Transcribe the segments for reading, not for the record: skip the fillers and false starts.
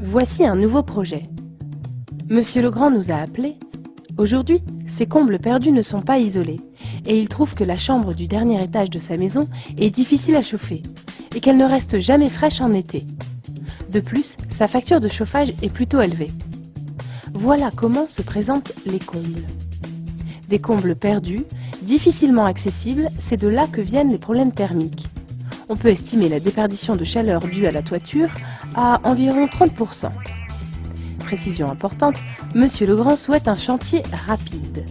Voici un nouveau projet. Monsieur Legrand nous a appelés. Aujourd'hui, ces combles perdus ne sont pas isolés et il trouve que la chambre du dernier étage de sa maison est difficile à chauffer et qu'elle ne reste jamais fraîche en été. De plus, sa facture de chauffage est plutôt élevée. Voilà comment se présentent les combles. Des combles perdus, difficilement accessibles, c'est de là que viennent les problèmes thermiques. On peut estimer la déperdition de chaleur due à la toiture à environ 30%. Précision importante, Monsieur Legrand souhaite un chantier rapide.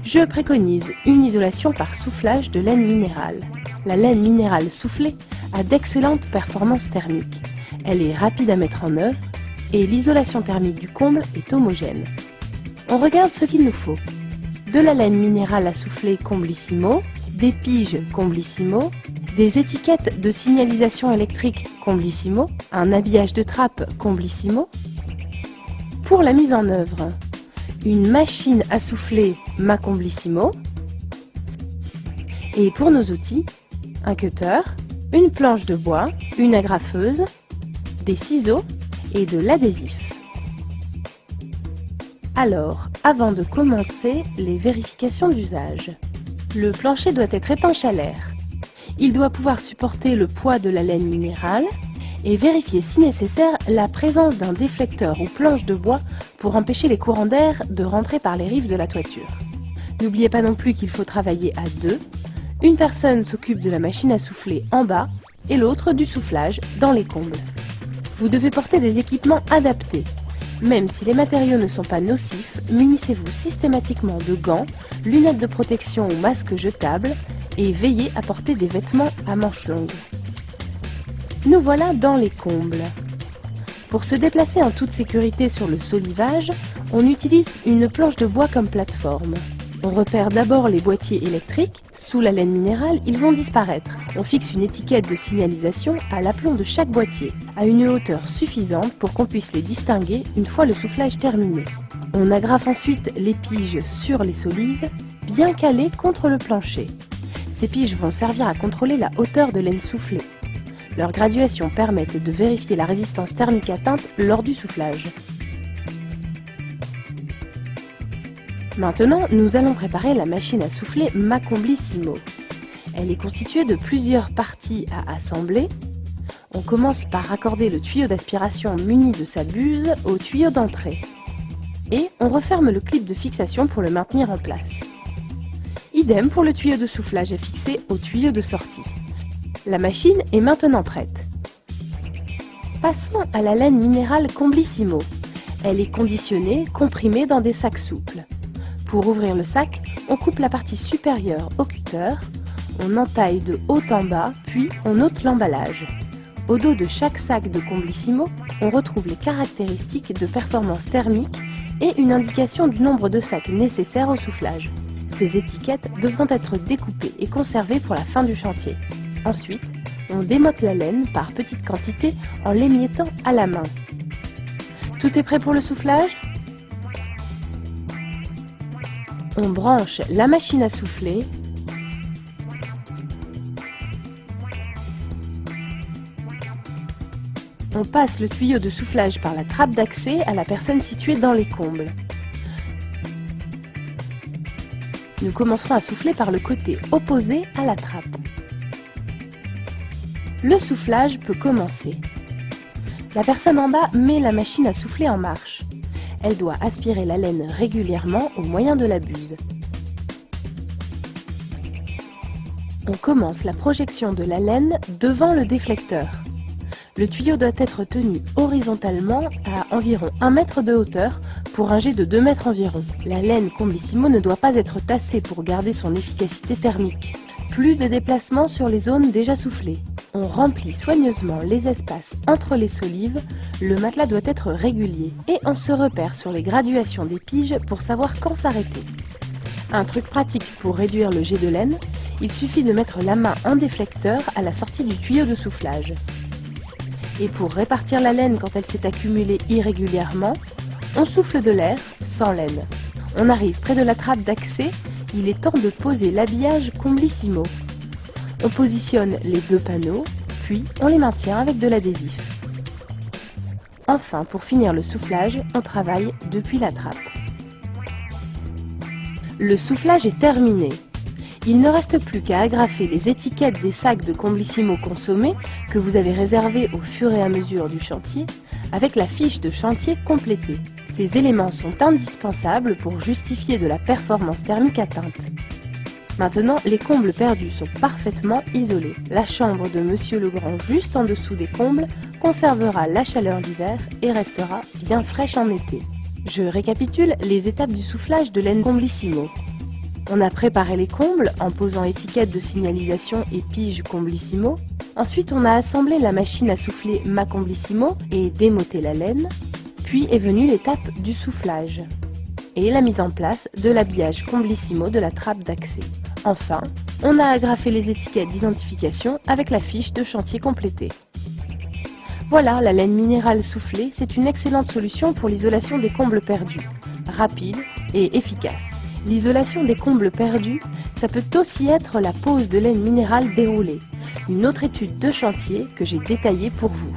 Je préconise une isolation par soufflage de laine minérale. La laine minérale soufflée a d'excellentes performances thermiques. Elle est rapide à mettre en œuvre et l'isolation thermique du comble est homogène. On regarde ce qu'il nous faut. De la laine minérale à souffler Comblissimo, des piges Comblissimo, des étiquettes de signalisation électrique Comblissimo, un habillage de trappe Comblissimo. Pour la mise en œuvre, une machine à souffler Macomblissimo. Et pour nos outils, un cutter, une planche de bois, une agrafeuse, des ciseaux et de l'adhésif. Alors, avant de commencer les vérifications d'usage, le plancher doit être étanche à l'air. Il doit pouvoir supporter le poids de la laine minérale et vérifier si nécessaire la présence d'un déflecteur ou planche de bois pour empêcher les courants d'air de rentrer par les rives de la toiture. N'oubliez pas non plus qu'il faut travailler à deux. Une personne s'occupe de la machine à souffler en bas et l'autre du soufflage dans les combles. Vous devez porter des équipements adaptés. Même si les matériaux ne sont pas nocifs, munissez-vous systématiquement de gants, lunettes de protection ou masques jetables et veillez à porter des vêtements à manches longues. Nous voilà dans les combles. Pour se déplacer en toute sécurité sur le solivage, on utilise une planche de bois comme plateforme. On repère d'abord les boîtiers électriques. Sous la laine minérale, ils vont disparaître. On fixe une étiquette de signalisation à l'aplomb de chaque boîtier, à une hauteur suffisante pour qu'on puisse les distinguer une fois le soufflage terminé. On agrafe ensuite les piges sur les solives, bien calées contre le plancher. Ces piges vont servir à contrôler la hauteur de laine soufflée. Leur graduation permettent de vérifier la résistance thermique atteinte lors du soufflage. Maintenant, nous allons préparer la machine à souffler Macomblissimo. Elle est constituée de plusieurs parties à assembler. On commence par raccorder le tuyau d'aspiration muni de sa buse au tuyau d'entrée. Et on referme le clip de fixation pour le maintenir en place. Idem pour le tuyau de soufflage fixé au tuyau de sortie. La machine est maintenant prête. Passons à la laine minérale Comblissimo. Elle est conditionnée, comprimée dans des sacs souples. Pour ouvrir le sac, on coupe la partie supérieure au cutter, on entaille de haut en bas, puis on ôte l'emballage. Au dos de chaque sac de Comblissimo, on retrouve les caractéristiques de performance thermique et une indication du nombre de sacs nécessaires au soufflage. Ces étiquettes devront être découpées et conservées pour la fin du chantier. Ensuite, on démote la laine par petites quantités en l'émiettant à la main. Tout est prêt pour le soufflage ? On branche la machine à souffler. On passe le tuyau de soufflage par la trappe d'accès à la personne située dans les combles. Nous commencerons à souffler par le côté opposé à la trappe. Le soufflage peut commencer. La personne en bas met la machine à souffler en marche. Elle doit aspirer la laine régulièrement au moyen de la buse. On commence la projection de la laine devant le déflecteur. Le tuyau doit être tenu horizontalement à environ 1 mètre de hauteur pour un jet de 2 mètres environ. La laine Comblissimo ne doit pas être tassée pour garder son efficacité thermique. Plus de déplacement sur les zones déjà soufflées. On remplit soigneusement les espaces entre les solives, le matelas doit être régulier et on se repère sur les graduations des piges pour savoir quand s'arrêter. Un truc pratique pour réduire le jet de laine, il suffit de mettre la main en déflecteur à la sortie du tuyau de soufflage. Et pour répartir la laine quand elle s'est accumulée irrégulièrement, on souffle de l'air sans laine. On arrive près de la trappe d'accès, il est temps de poser l'habillage Comblissimo. On positionne les deux panneaux, puis on les maintient avec de l'adhésif. Enfin, pour finir le soufflage, on travaille depuis la trappe. Le soufflage est terminé. Il ne reste plus qu'à agrafer les étiquettes des sacs de Comblissimo consommés que vous avez réservés au fur et à mesure du chantier avec la fiche de chantier complétée. Ces éléments sont indispensables pour justifier de la performance thermique atteinte. Maintenant, les combles perdus sont parfaitement isolés. La chambre de Monsieur Legrand, juste en dessous des combles, conservera la chaleur l'hiver et restera bien fraîche en été. Je récapitule les étapes du soufflage de laine Comblissimo. On a préparé les combles en posant étiquette de signalisation et pige Comblissimo. Ensuite, on a assemblé la machine à souffler Ma Comblissimo et démoté la laine. Puis est venue l'étape du soufflage et la mise en place de l'habillage Comblissimo de la trappe d'accès. Enfin, on a agrafé les étiquettes d'identification avec la fiche de chantier complétée. Voilà, la laine minérale soufflée, c'est une excellente solution pour l'isolation des combles perdus, rapide et efficace. L'isolation des combles perdus, ça peut aussi être la pose de laine minérale déroulée, une autre étude de chantier que j'ai détaillée pour vous.